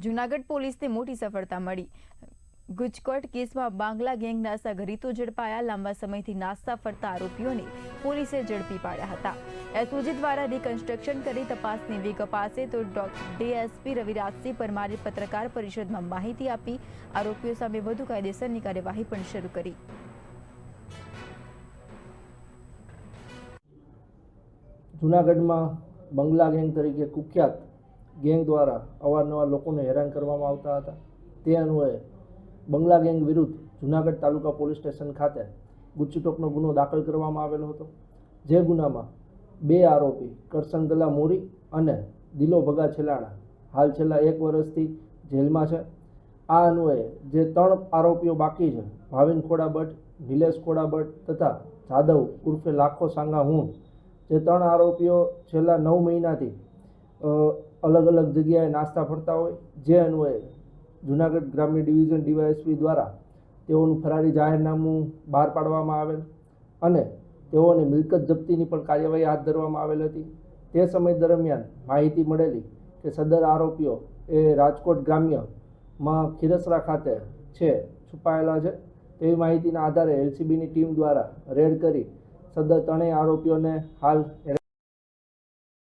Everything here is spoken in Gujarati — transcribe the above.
જૂનાગઢ પોલીસને મોટી સફળતા મળી। ગુજકોટ કેસમાં બાંગ્લા ગેંગના સગરીતો ઝડપાયા। લાંબા સમયથી નાસ્તા ફરતા આરોપીઓને પોલીસે ઝડપી પાડ્યા હતા। એસઓજી દ્વારા રિકન્સ્ટ્રક્શન કરી તપાસની વેગ અપાશે તો ડીએસપી રવિરાજસિંહ પરમારે પત્રકાર પરિષદમાં માહિતી આપી। આરોપીઓ સામે વધુ કાયદેસરની કાર્યવાહી પણ શરૂ કરી। જૂનાગઢમાં બંગલા ગેંગ તરીકે કુખ્યાત ગેંગ દ્વારા અવારનવાર લોકોને હેરાન કરવામાં આવતા હતા। તે અન્વયે બંગલા ગેંગ વિરુદ્ધ જૂનાગઢ તાલુકા પોલીસ સ્ટેશન ખાતે ગુજકોટનો ગુનો દાખલ કરવામાં આવેલો હતો। જે ગુનામાં 2 આરોપી કરશન ગલા મોરી અને દિલો ભગા છેલાણા હાલ છેલ્લા 1 વર્ષથી જેલમાં છે। આ અન્વયે જે 3 આરોપીઓ બાકી છે, ભાવિન ખોડા ભટ્ટ, નિલેશ ખોડા ભટ્ટ તથા જાદવ ઉર્ફે લાખો સાંગા હું, જે 3 આરોપીઓ છેલ્લા 9 મહિનાથી અલગ અલગ જગ્યાએ નાસ્તા ફરતા હોય, જે અન્વયે જૂનાગઢ ગ્રામ્ય ડિવિઝન ડીવાયએસપી દ્વારા તેઓનું ફરારી જાહેરનામું બહાર પાડવામાં આવેલ અને તેઓની મિલકત જપ્તીની પણ કાર્યવાહી હાથ ધરવામાં આવેલ હતી। તે સમય દરમિયાન માહિતી મળેલી કે સદર આરોપીઓ એ રાજકોટ ગ્રામ્યમાં ખીરસરા ખાતે છુપાયેલા છે। તેવી માહિતીના આધારે એલસીબીની ટીમ દ્વારા રેડ કરી સદર 3 આરોપીઓને હાલ